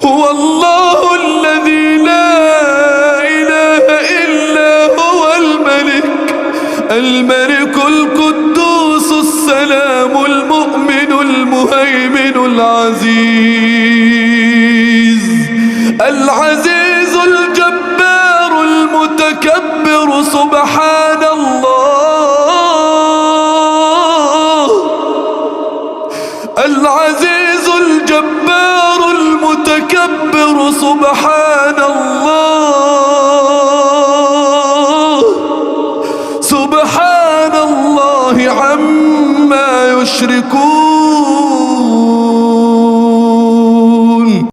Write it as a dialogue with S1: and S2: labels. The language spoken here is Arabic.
S1: هو الله الذي لا إله إلا هو الملك القدوس السلام المؤمن المهيمن العزيز الجبار المتكبر سبحان الله. العزيز الجبار المتكبر سبحان